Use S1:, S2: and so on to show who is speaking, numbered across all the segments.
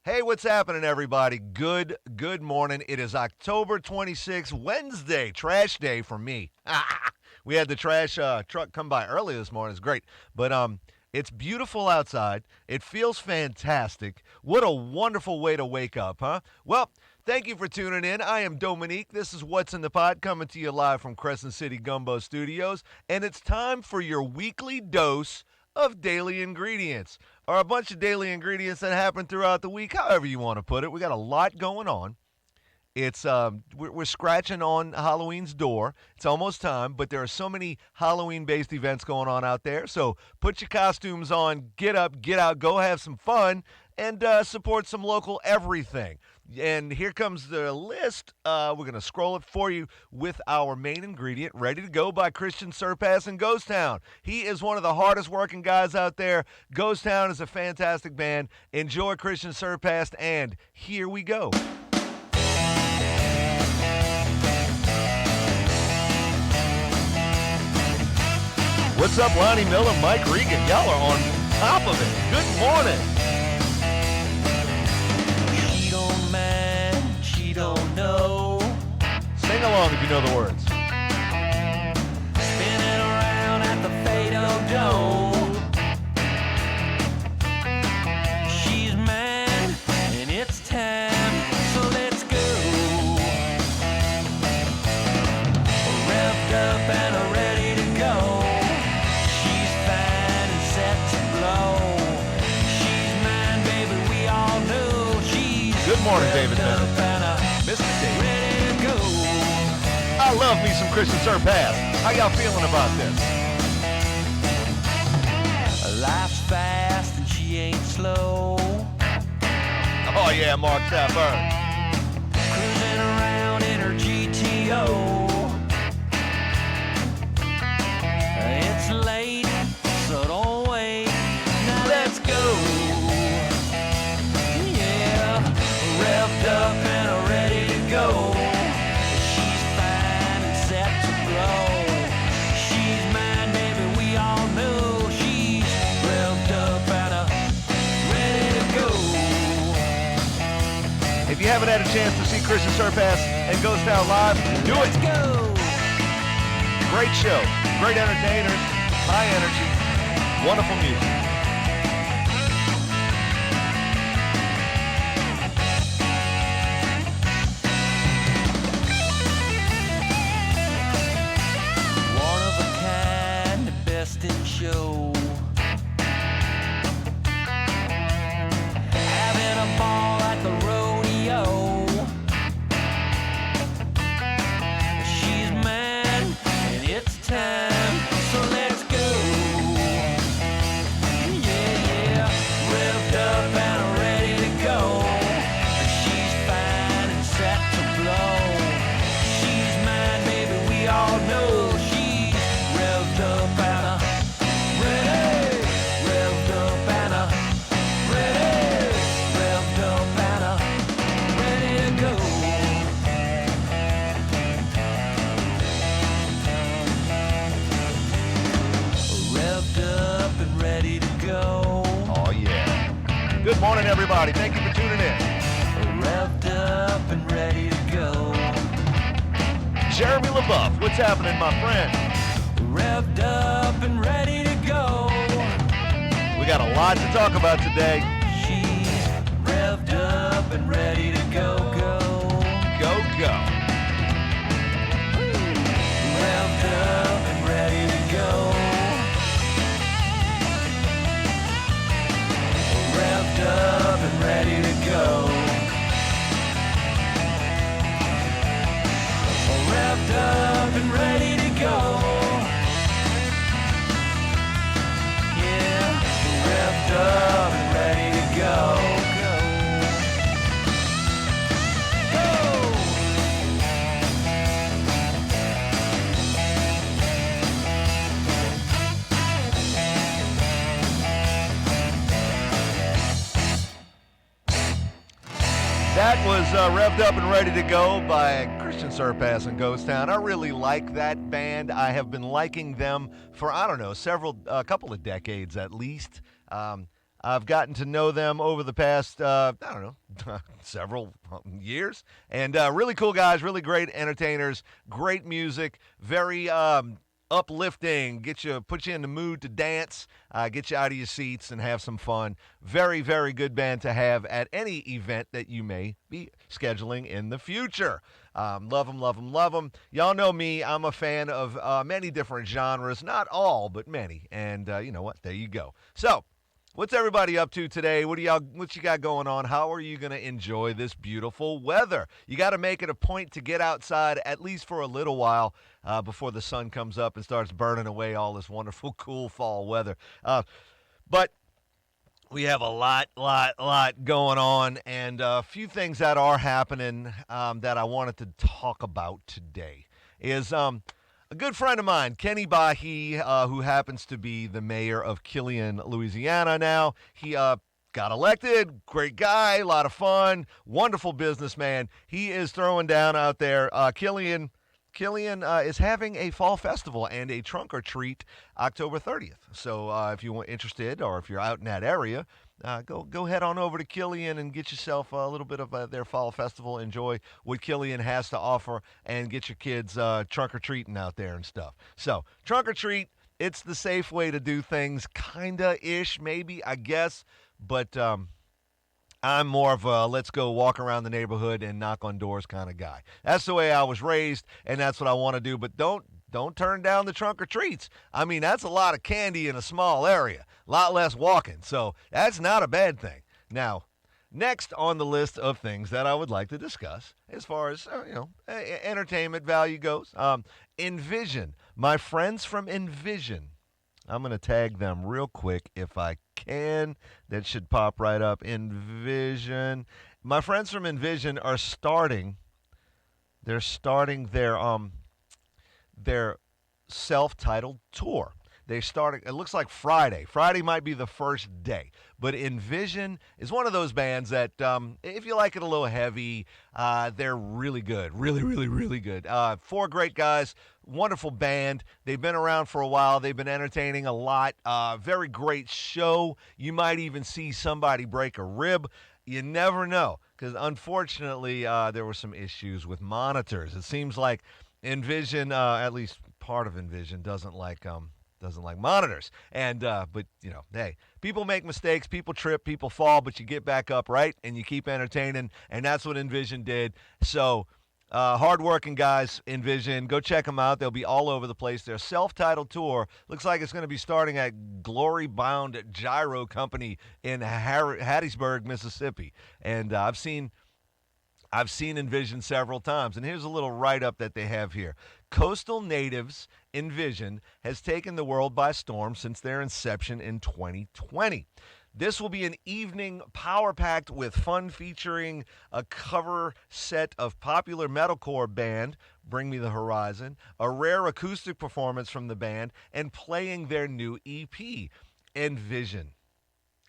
S1: Hey, what's happening, everybody? Good morning. It is October 26th, Wednesday, trash day for me. We had the trash truck come by early this morning. It's great. But it's beautiful outside. It feels fantastic. What a wonderful way to wake up, huh? Well, thank you for tuning in. I am Dominique. This is What's in the Pot coming to you live from Crescent City Gumbo Studios, and it's time for your weekly dose of daily ingredients, or a bunch of daily ingredients that happen throughout the week, however you want to put it. We got a lot going on. It's we're scratching on Halloween's door. It's almost time, but there are so many Halloween-based events going on out there. So put your costumes on, get up, get out, go have some fun, and support some local everything. And here comes the list. We're going to scroll it for you with our main ingredient, ready to go by Christian Serpas in Ghost Town. He is one of the hardest working guys out there. Ghost Town is a fantastic band. Enjoy Christian Serpas, and here we go. What's up, Lonnie Miller, Mike Regan? Y'all are on top of it. Good morning.
S2: She don't mind, she don't know.
S1: Sing along if you know the words.
S2: Spinning around at the Fado Dome. She's mine, and it's time, so let's go. Revved up and ready to go.
S1: Good morning, David Bennett. Mr. David. I love me some Christian Serpas. How y'all feeling about this?
S2: Life's fast and she ain't slow.
S1: Oh yeah, Mark Tavern.
S2: Cruising around in her GTO. It's late, so don't wait. Now let's go. Revved up and ready to go. She's fine and set to blow. She's mine, baby, we all know. She's revved up and ready to go.
S1: If you haven't had a chance to see Christian Serpas and Ghost Town live, do it.
S2: Let's go.
S1: Great show, great entertainers, high energy, wonderful music.
S2: Show. Having a ball at the rodeo. She's mine and it's time, so let's go. Yeah, revved up and ready to go. She's fine and set to blow. She's mine, baby, we all know. She's revved up and
S1: Good morning, everybody. Thank you for tuning in.
S2: Revved up and ready to go.
S1: Jeremy LaBeouf, what's happening, my friend?
S2: Revved up and ready to go.
S1: We got a lot to talk about today.
S2: She's revved up and ready to go, go.
S1: Go, go.
S2: Revved up and ready to go. Revved up and ready to go. Revved up and ready to go. Yeah, revved up and ready to go.
S1: That was Revved Up and Ready to Go by Christian Serpas and Ghost Town. I really like that band. I have been liking them for, I don't know, a couple of decades at least. I've gotten to know them over the past, I don't know, several years. And really cool guys, really great entertainers, great music, very uplifting, put you in the mood to dance, get you out of your seats and have some fun. Very, very good band to have at any event that you may be scheduling in the future. Love them, love them, love them. Y'all know me. I'm a fan of many different genres. Not all, but many. And you know what? There you go. So, what's everybody up to today? What you got going on? How are you going to enjoy this beautiful weather? You got to make it a point to get outside at least for a little while before the sun comes up and starts burning away all this wonderful, cool fall weather. But we have a lot going on, and a few things that are happening that I wanted to talk about today is a good friend of mine, Kenny Bahi, who happens to be the mayor of Killian, Louisiana now. He got elected. Great guy, a lot of fun, wonderful businessman. He is throwing down out there. Killian is having a fall festival and a trunk or treat October 30th. So if you're interested or if you're out in that area, go head on over to Killian and get yourself a little bit of their fall festival. Enjoy what Killian has to offer and get your kids trunk or treating out there and stuff. So trunk or treat, it's the safe way to do things, kinda-ish, maybe, I guess. But I'm more of a let's go walk around the neighborhood and knock on doors kind of guy. That's the way I was raised, and that's what I want to do. But don't turn down the trunk or treats. I mean, that's a lot of candy in a small area, a lot less walking. So that's not a bad thing. Now, next on the list of things that I would like to discuss as far as entertainment value goes, Envision. My friends from Envision. I'm going to tag them real quick if I can. That should pop right up. Envision. My friends from Envision are starting. They're starting their self-titled tour. They started, it looks like Friday. Friday might be the first day. But Envision is one of those bands that, if you like it a little heavy, they're really good. Really, really, really good. Four great guys, wonderful band. They've been around for a while. They've been entertaining a lot. Very great show. You might even see somebody break a rib. You never know, because unfortunately, there were some issues with monitors. It seems like Envision, at least part of Envision, doesn't like monitors. And but hey, people make mistakes, people trip, people fall, but you get back up, right? And you keep entertaining, and that's what Envision did. So hardworking guys, Envision, go check them out. They'll be all over the place. Their self-titled tour looks like it's going to be starting at Glory Bound Gyro Company in Hattiesburg, Mississippi. And I've seen Envision several times. And here's a little write-up that they have here. Coastal Natives Envision has taken the world by storm since their inception in 2020. This will be an evening power-packed with fun featuring a cover set of popular metalcore band, Bring Me the Horizon, a rare acoustic performance from the band, and playing their new EP, Envision,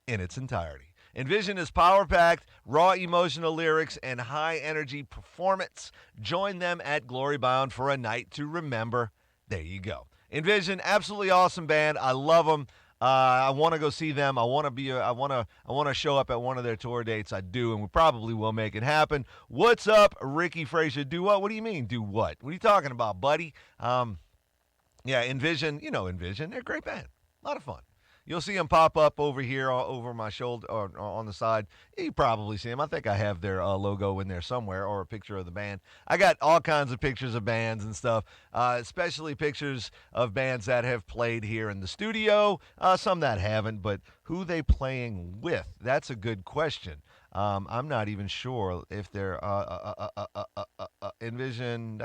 S1: in its entirety. Envision is power-packed, raw emotional lyrics, and high-energy performance. Join them at Glory Bound for a night to remember. There you go. Envision, absolutely awesome band. I love them. I want to go see them. I want to show up at one of their tour dates. I do, and we probably will make it happen. What's up, Ricky Frazier? Do what? What do you mean, do what? What are you talking about, buddy? Yeah, Envision. You know Envision. They're a great band. A lot of fun. You'll see them pop up over here, over my shoulder, or on the side. You probably see them. I think I have their logo in there somewhere, or a picture of the band. I got all kinds of pictures of bands and stuff, especially pictures of bands that have played here in the studio, some that haven't, but who they playing with? That's a good question. I'm not even sure if they're Envision.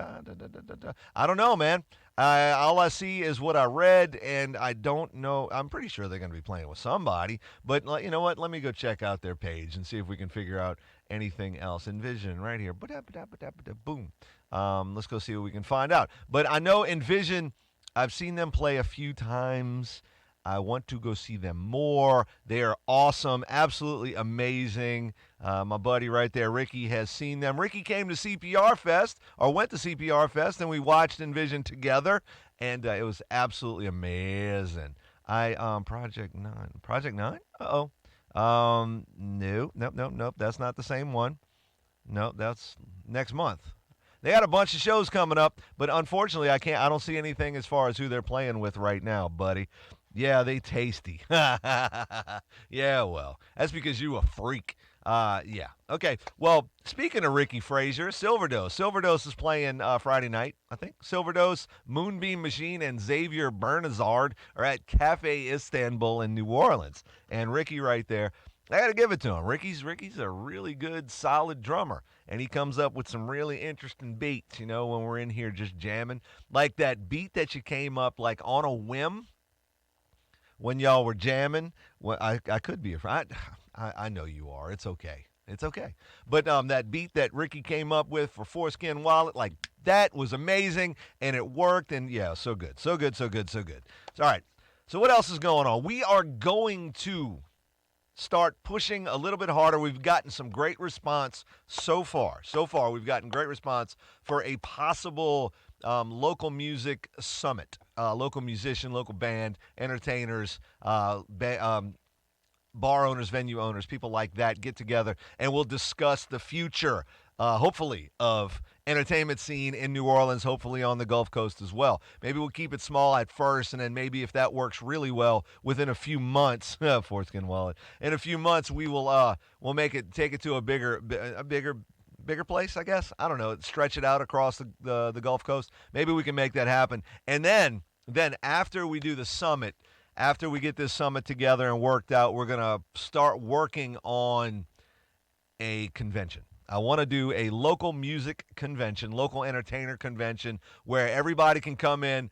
S1: I don't know, man. All I see is what I read, and I don't know. I'm pretty sure they're going to be playing with somebody. But you know what? Let me go check out their page and see if we can figure out anything else. Envision right here. Boom. Let's go see what we can find out. But I know Envision, I've seen them play a few times. I want to go see them more. They are awesome, absolutely amazing. My buddy right there, Ricky, has seen them. Ricky came to CPR Fest, or went to CPR Fest, and we watched Envision together, and it was absolutely amazing. Project 9? Uh-oh. Nope. That's not the same one. No, that's next month. They got a bunch of shows coming up, but unfortunately, I don't see anything as far as who they're playing with right now, buddy. Yeah, they tasty. Yeah, well, that's because you a freak. Yeah. Okay. Well, speaking of Ricky Frazier, Silverdose. Silverdose is playing Friday night, I think. Silverdose, Moonbeam Machine, and Xavier Bernazard are at Cafe Istanbul in New Orleans. And Ricky right there, I got to give it to him. Ricky's a really good, solid drummer. And he comes up with some really interesting beats, when we're in here just jamming. Like that beat that you came up like on a whim when y'all were jamming. Well, I could be afraid. I know you are. It's okay. It's okay. But that beat that Ricky came up with for Foreskin Wallet, like that was amazing, and it worked. And yeah, so good. So good. So all right. So what else is going on? We are going to start pushing a little bit harder. We've gotten some great response so far. We've gotten great response for a possible local music summit. Local musician, local band, entertainers, bar owners, venue owners, people like that get together, and we'll discuss the future, hopefully, of entertainment scene in New Orleans, hopefully on the Gulf Coast as well. Maybe we'll keep it small at first, and then maybe if that works really well, within a few months, foreskin wallet, in a few months we will we'll take it to a bigger place, I guess. I don't know. Stretch it out across the Gulf Coast. Maybe we can make that happen. And then after we do the summit, after we get this summit together and worked out, we're going to start working on a convention. I want to do a local music convention, local entertainer convention, where everybody can come in,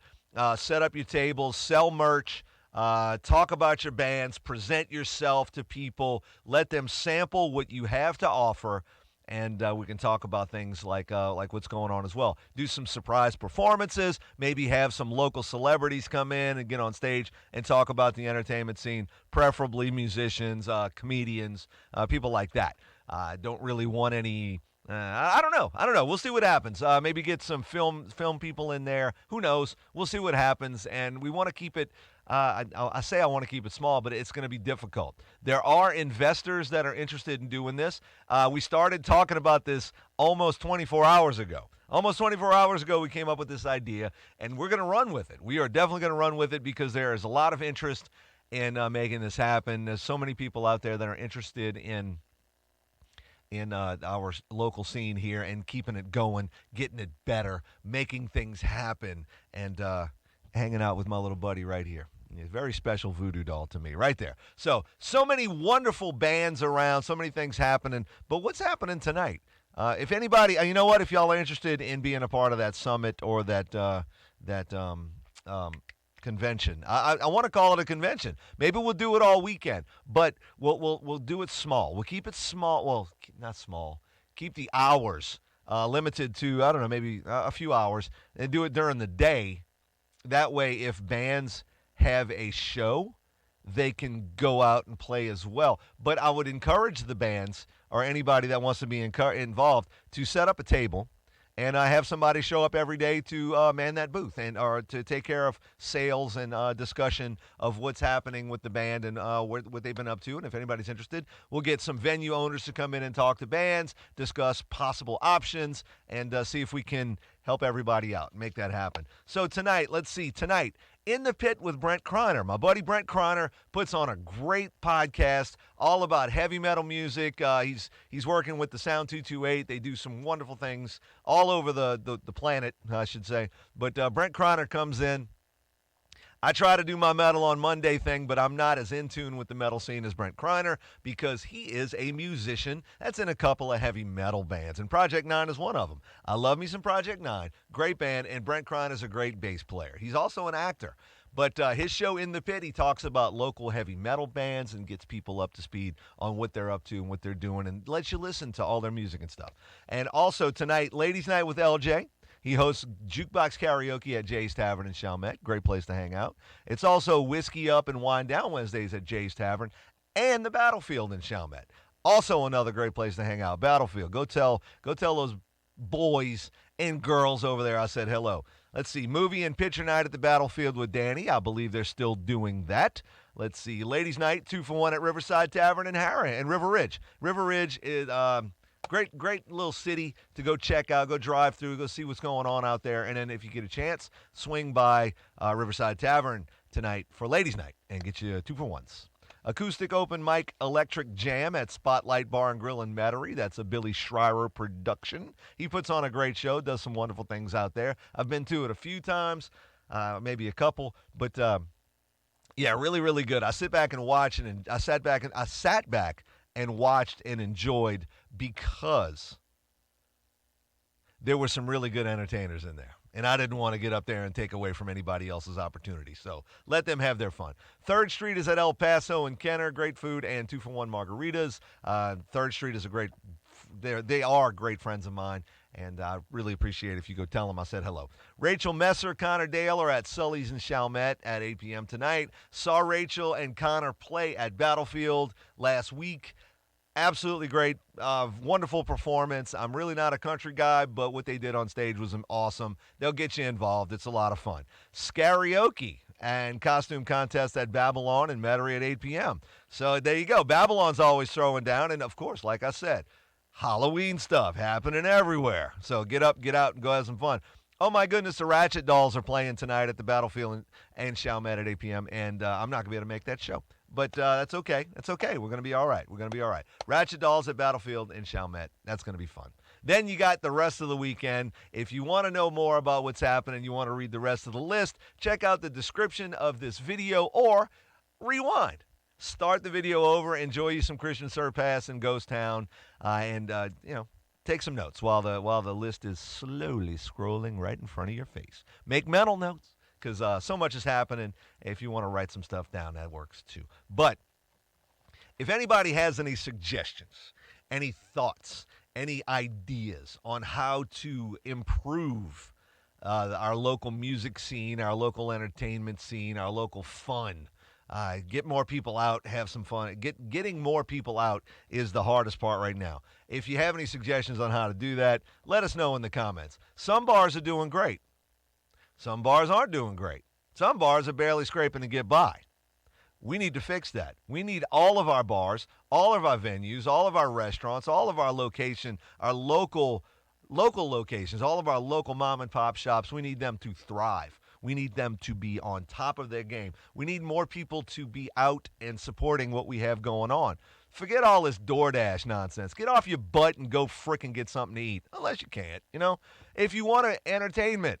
S1: set up your tables, sell merch, talk about your bands, present yourself to people, let them sample what you have to offer, and we can talk about things like what's going on as well. Do some surprise performances, maybe have some local celebrities come in and get on stage and talk about the entertainment scene, preferably musicians, comedians, people like that. Don't really want any. I don't know. We'll see what happens. Maybe get some film people in there. Who knows? We'll see what happens. And we want to keep it. I say I want to keep it small, but it's going to be difficult. There are investors that are interested in doing this. We started talking about this almost 24 hours ago. Almost 24 hours ago, we came up with this idea, and we're going to run with it. We are definitely going to run with it because there is a lot of interest in making this happen. There's so many people out there that are interested in our local scene here and keeping it going, getting it better, making things happen, and hanging out with my little buddy right here. He's a very special voodoo doll to me right there. So many wonderful bands around, so many things happening. But what's happening tonight? If anybody, you know what, if y'all are interested in being a part of that summit or that convention. I want to call it a convention. Maybe we'll do it all weekend, but we'll do it small. We'll keep it small. Well, not small. Keep the hours limited to, I don't know, maybe a few hours, and do it during the day. That way, if bands have a show, they can go out and play as well. But I would encourage the bands or anybody that wants to be involved to set up a table and have somebody show up every day to man that booth or to take care of sales and discussion of what's happening with the band and what they've been up to. And if anybody's interested, we'll get some venue owners to come in and talk to bands, discuss possible options, and see if we can help everybody out and make that happen. So tonight, In the Pit with Brent Kriner. My buddy Brent Kriner puts on a great podcast all about heavy metal music. He's working with the Sound 228. They do some wonderful things all over the planet, I should say. But Brent Kriner comes in. I try to do my metal on Monday thing, but I'm not as in tune with the metal scene as Brent Kriner because he is a musician that's in a couple of heavy metal bands, and Project 9 is one of them. I love me some Project 9. Great band, and Brent Kriner is a great bass player. He's also an actor. But his show In the Pit, he talks about local heavy metal bands and gets people up to speed on what they're up to and what they're doing and lets you listen to all their music and stuff. And also tonight, Ladies Night with LJ. He hosts Jukebox Karaoke at Js Tavern in Chalmette. Great place to hang out. It's also Whiskey Up and Wine Down Wednesdays at Js Tavern and the Battlefield in Chalmette. Also another great place to hang out. Battlefield. Go tell those boys and girls over there I said hello. Let's see. Movie and picture night at the Battlefield with Dani. I believe they're still doing that. Let's see. Ladies' Night, 2-for-1 at Riverside Tavern in Harris and River Ridge. River Ridge is great little city to go check out, go drive through, go see what's going on out there. And then if you get a chance, swing by Riverside Tavern tonight for Ladies' Night and get you 2-for-1s. Acoustic Open Mic Electric Jam at Spotlight Bar and Grill in Metairie. That's a Billy Schreier production. He puts on a great show, does some wonderful things out there. I've been to it a few times, maybe a couple, but yeah, really, really good. I sit back and watch, and I sat back and watched and enjoyed because there were some really good entertainers in there. And I didn't want to get up there and take away from anybody else's opportunity. So let them have their fun. 3rd Street is at El Paso and Kenner. Great food and 2-for-1 margaritas. 3rd Street is they are great friends of mine. And I really appreciate it if you go tell them I said hello. Rachel Messer, Connor Dale are at Sully's in Chalmette at 8 p.m. tonight. Saw Rachel and Connor play at Battlefield last week. Absolutely great, wonderful performance. I'm really not a country guy, but what they did on stage was awesome. They'll get you involved. It's a lot of fun. ScARY-OkE and costume contest at Babylon in Metairie at 8 p.m. So there you go. Babylon's always throwing down, and of course, like I said, Halloween stuff happening everywhere. So get up, get out, and go have some fun. Oh, my goodness, the Ratchet dolls are playing tonight at the Battlefield and Chalmette at 8 p.m., and I'm not going to be able to make that show. But that's okay. That's okay. We're going to be all right. We're going to be all right. Ratchet dolls at Battlefield and Chalmette. That's going to be fun. Then you got the rest of the weekend. If you want to know more about what's happening, you want to read the rest of the list, check out the description of this video or rewind. Start the video over, enjoy you some Christian Serpas in Ghost Town, and take some notes while the list is slowly scrolling right in front of your face. Make mental notes. Because so much is happening. If you want to write some stuff down, that works too. But if anybody has any suggestions, any thoughts, any ideas on how to improve our local music scene, our local entertainment scene, our local fun, get more people out, have some fun. Getting more people out is the hardest part right now. If you have any suggestions on how to do that, let us know in the comments. Some bars are doing great. Some bars aren't doing great. Some bars are barely scraping to get by. We need to fix that. We need all of our bars, all of our venues, all of our restaurants, all of our local locations, all of our local mom and pop shops. We need them to thrive. We need them to be on top of their game. We need more people to be out and supporting what we have going on. Forget all this DoorDash nonsense. Get off your butt and go frickin' get something to eat. Unless you can't, If you want entertainment,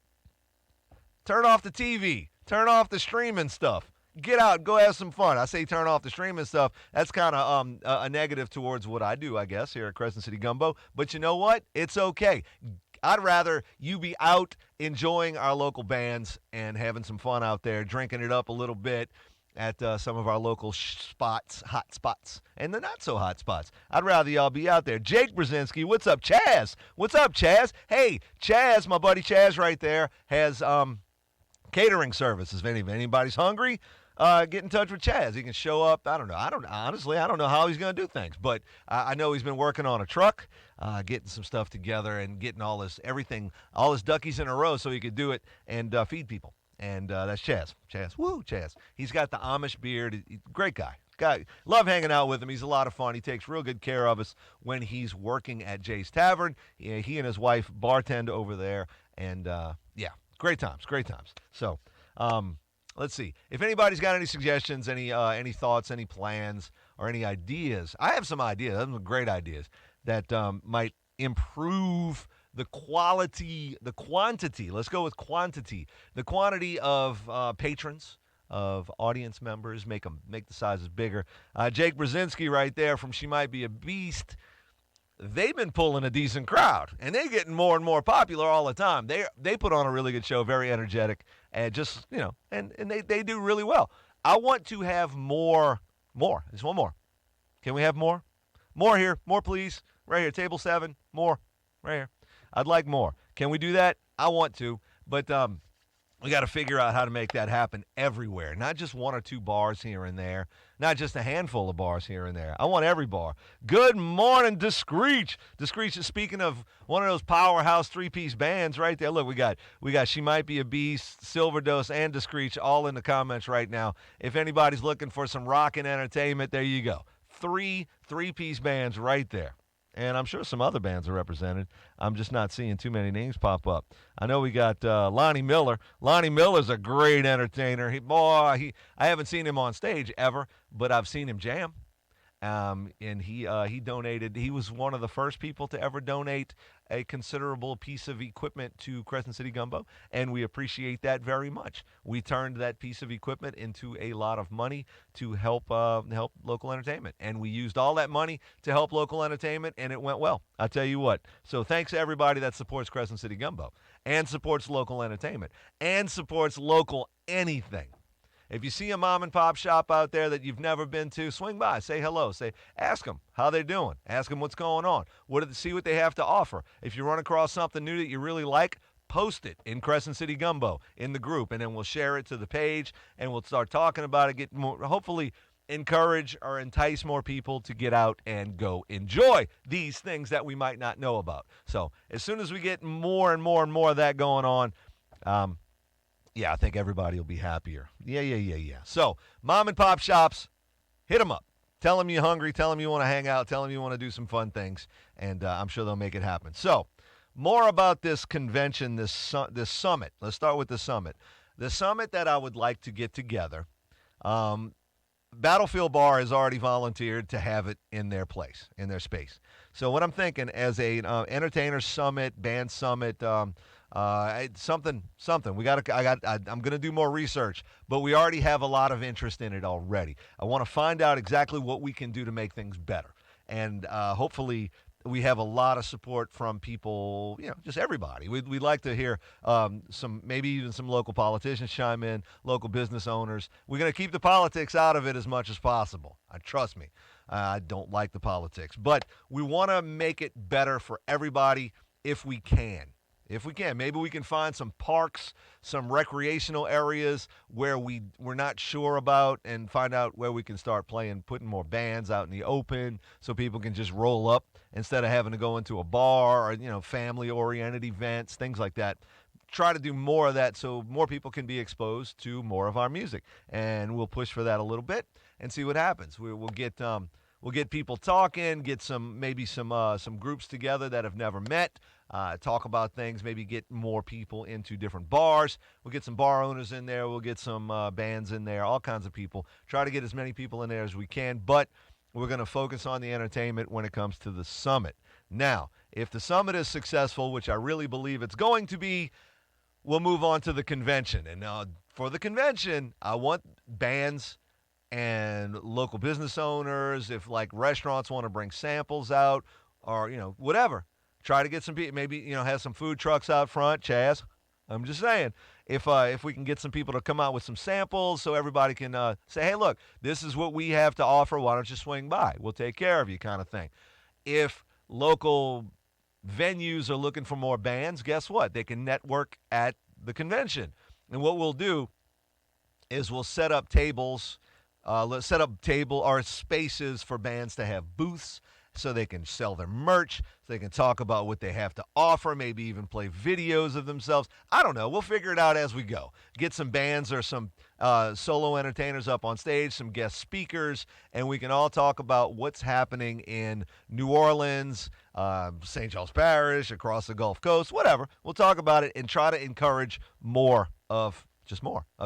S1: turn off the TV. Turn off the streaming stuff. Get out and go have some fun. I say turn off the streaming stuff. That's kind of a negative towards what I do, I guess, here at Crescent City Gumbo. But you know what? It's okay. I'd rather you be out enjoying our local bands and having some fun out there, drinking it up a little bit at some of our local spots, hot spots, and the not-so-hot spots. I'd rather y'all be out there. Jake Brzezinski, what's up, Chaz? What's up, Chaz? Hey, Chaz, my buddy Chaz right there, has catering services. If anybody's hungry, get in touch with Chaz. He can show up. I don't know. Honestly, I don't know how he's going to do things, but I know he's been working on a truck, getting some stuff together and getting all his duckies in a row so he could do it and feed people. And that's Chaz. Chaz. He's got the Amish beard. Great guy. Love hanging out with him. He's a lot of fun. He takes real good care of us when he's working at Js Tavern. He and his wife bartend over there, and great times. So, let's see. If anybody's got any suggestions, any thoughts, any plans, or any ideas, I have some ideas. Some great ideas that might improve the quantity. Let's go with quantity. The quantity of patrons, of audience members, make the sizes bigger. Jake Brzezinski right there from She Might Be a Beast. They've been pulling a decent crowd, and they're getting more and more popular all the time. They put on a really good show, very energetic, and just, and they do really well. I want to have more. Just one more. Can we have more? More here. More, please. Right here. Table 7. More. Right here. I'd like more. Can we do that? I want to. But We got to figure out how to make that happen everywhere, not just one or two bars here and there, not just a handful of bars here and there. I want every bar. Good morning, Discreech. Discreech is speaking of one of those powerhouse three-piece bands right there. Look, we got She Might Be a Beast, Silverdose, and Discreech all in the comments right now. If anybody's looking for some rock and entertainment, there you go. Three-piece bands right there. And I'm sure some other bands are represented. I'm just not seeing too many names pop up. I know we got Lonnie Miller. Lonnie Miller's a great entertainer. I haven't seen him on stage ever, but I've seen him jam. And he donated. He was one of the first people to ever donate a considerable piece of equipment to Crescent City Gumbo, and we appreciate that very much. We turned that piece of equipment into a lot of money to help local entertainment, and we used all that money to help local entertainment, and it went well. I tell you what. So thanks to everybody that supports Crescent City Gumbo and supports local entertainment and supports local anything. If you see a mom and pop shop out there that you've never been to, swing by, say hello, ask them how they're doing, ask them what's going on, see what they have to offer. If you run across something new that you really like, post it in Crescent City Gumbo in the group, and then we'll share it to the page, and we'll start talking about it, get more, hopefully encourage or entice more people to get out and go enjoy these things that we might not know about. So as soon as we get more and more and more of that going on, yeah, I think everybody will be happier. Yeah. So, mom and pop shops, hit them up. Tell them you're hungry. Tell them you want to hang out. Tell them you want to do some fun things. And I'm sure they'll make it happen. So, more about this convention, this summit. Let's start with the summit. The summit that I would like to get together, Battlefield Bar has already volunteered to have it in their place, in their space. So, what I'm thinking as a entertainer summit, band summit, something. I'm gonna do more research, but we already have a lot of interest in it already. I want to find out exactly what we can do to make things better, and hopefully we have a lot of support from people, just everybody. We'd like to hear maybe even some local politicians chime in, local business owners. We're gonna keep the politics out of it as much as possible. Trust me, I don't like the politics, but we want to make it better for everybody if we can. Maybe we can find some parks, some recreational areas where we're not sure about, and find out where we can start putting more bands out in the open so people can just roll up instead of having to go into a bar or, family-oriented events, things like that. Try to do more of that so more people can be exposed to more of our music. And we'll push for that a little bit and see what happens. We'll get people talking, get some groups together that have never met. Talk about things, maybe get more people into different bars. We'll get some bar owners in there. We'll get some bands in there, all kinds of people. Try to get as many people in there as we can, but we're going to focus on the entertainment when it comes to the summit. Now, if the summit is successful, which I really believe it's going to be, we'll move on to the convention. And for the convention, I want bands and local business owners, if like restaurants want to bring samples out or, whatever. Try to get some people, maybe, have some food trucks out front, Chaz. I'm just saying, if we can get some people to come out with some samples so everybody can say, hey, look, this is what we have to offer. Why don't you swing by? We'll take care of you kind of thing. If local venues are looking for more bands, guess what? They can network at the convention. And what we'll do is we'll set up tables, or spaces for bands to have booths, so they can sell their merch, so they can talk about what they have to offer, maybe even play videos of themselves. I don't know. We'll figure it out as we go. Get some bands or some solo entertainers up on stage, some guest speakers, and we can all talk about what's happening in New Orleans, St. Charles Parish, across the Gulf Coast, whatever. We'll talk about it and try to encourage more of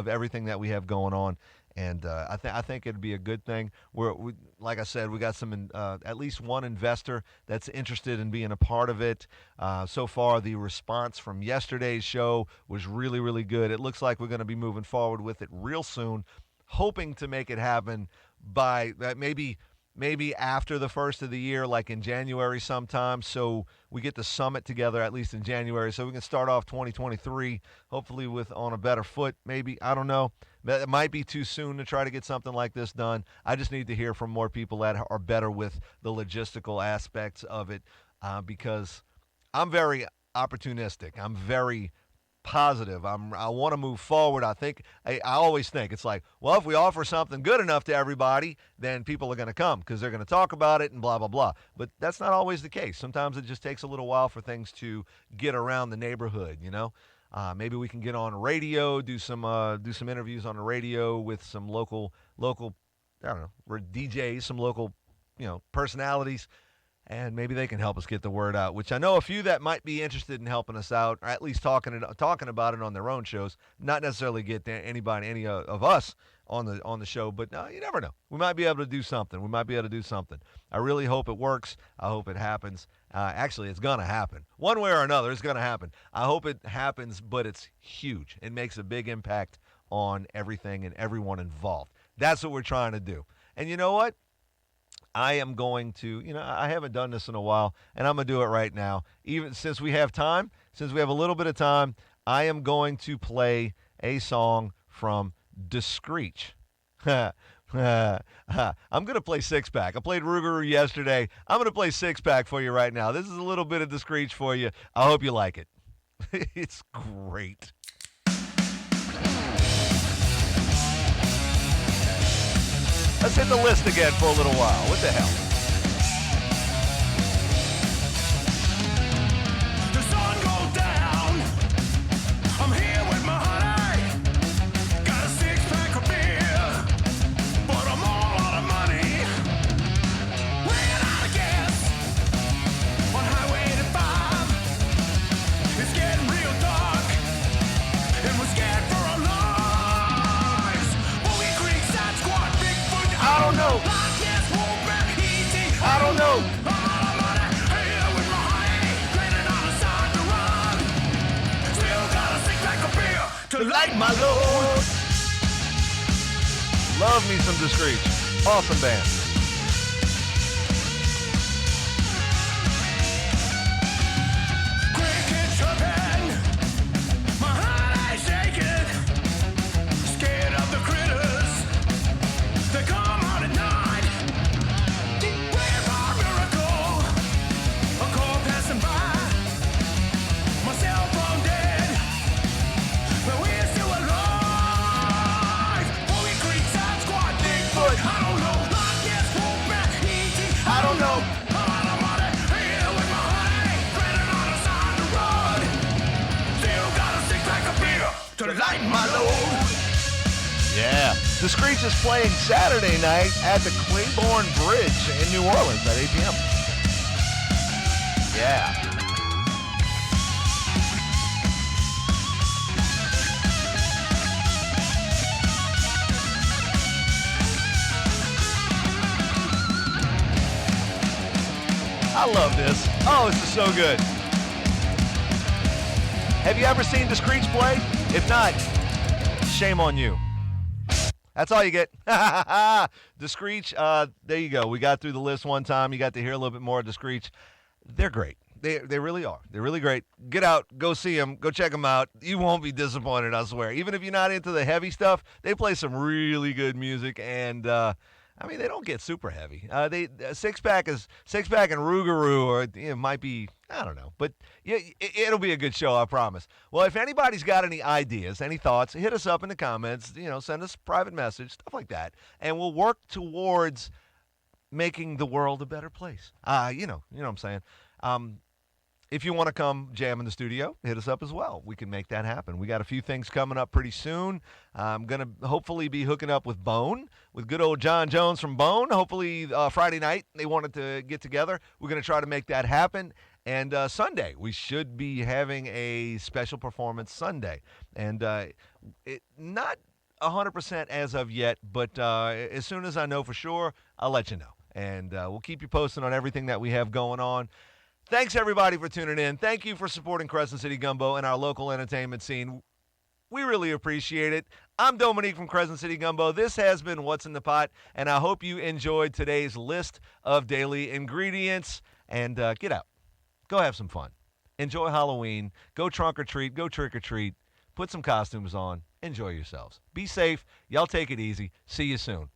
S1: everything that we have going on. And I think it'd be a good thing. Like I said, we got some at least one investor that's interested in being a part of it. So far, the response from yesterday's show was really, really good. It looks like we're going to be moving forward with it real soon, hoping to make it happen by maybe after the first of the year, like in January sometime, so we get the summit together at least in January, so we can start off 2023 hopefully on a better foot. Maybe, I don't know. It might be too soon to try to get something like this done. I just need to hear from more people that are better with the logistical aspects of it, because I'm very opportunistic. I'm very positive. I want to move forward. I always think it's like, well, if we offer something good enough to everybody, then people are going to come because they're going to talk about it and blah blah blah. But that's not always the case. Sometimes it just takes a little while for things to get around the neighborhood. Maybe we can get on radio, do some interviews on the radio with some local I don't know DJs, some local personalities. And maybe they can help us get the word out, which I know a few that might be interested in helping us out, or at least talking about it on their own shows. Not necessarily get any of us on the show, but you never know. We might be able to do something. I really hope it works. I hope it happens. Actually, it's gonna happen one way or another. It's gonna happen. I hope it happens, but it's huge. It makes a big impact on everything and everyone involved. That's what we're trying to do. And you know what? I am going to, I haven't done this in a while, and I'm going to do it right now. Even since we have time, since we have a little bit of time, I am going to play a song from Discreech. I'm going to play Six Pack. I played Rougarou yesterday. I'm going to play Six Pack for you right now. This is a little bit of Discreech for you. I hope you like it. It's great. Let's hit the list again for a little while. What the hell?
S2: The sun goes down. I'm here with my honey. Got a six-pack of beer, but I'm all out of money. Ran out of gas on Highway 85. It's getting real dark, and we're scared for our lives. Boogie Creek, Side Squad, Bigfoot.
S1: I don't know. I don't know.
S2: To light my load.
S1: Love me some Discreech. Awesome band.
S2: Cricket chirping, my heart ain't shaking. Scared of the critters, they come out at night. Where our miracle, a call passing by. My cell phone dead, but we're still alive. Boogie Creek, Side Squad, Bigfoot. I don't know. Loch Ness, Wolfman, E.T. I don't know. I'm out of money, here with my honey. Granted on the side of the road. Still got a six-pack of beer to light my load.
S1: Yeah. Discreech is playing Saturday night at the Claiborne Bridge in New Orleans at 8 p.m. Yeah. I love this. Oh, this is so good. Have you ever seen Discreech play? If not, shame on you. That's all you get. Discreech, there you go. We got through the list one time. You got to hear a little bit more of Discreech. They're great. They really are. They're really great. Get out. Go see them. Go check them out. You won't be disappointed, I swear. Even if you're not into the heavy stuff, they play some really good music, and they don't get super heavy. Six Pack and Rougarou, or it might be, I don't know, but it'll be a good show, I promise. Well, if anybody's got any ideas, any thoughts, hit us up in the comments. Send us a private message, stuff like that, and we'll work towards making the world a better place. You know what I'm saying. If you want to come jam in the studio, hit us up as well. We can make that happen. We got a few things coming up pretty soon. I'm going to hopefully be hooking up with Bone, with good old John Jones from Bone. Hopefully Friday night they wanted to get together. We're going to try to make that happen. And Sunday, we should be having a special performance Sunday. And not 100% as of yet, but as soon as I know for sure, I'll let you know. And we'll keep you posted on everything that we have going on. Thanks, everybody, for tuning in. Thank you for supporting Crescent City Gumbo and our local entertainment scene. We really appreciate it. I'm Dominique from Crescent City Gumbo. This has been What's in the Pot, and I hope you enjoyed today's list of daily ingredients. And get out. Go have some fun. Enjoy Halloween. Go trunk or treat. Go trick or treat. Put some costumes on. Enjoy yourselves. Be safe. Y'all take it easy. See you soon.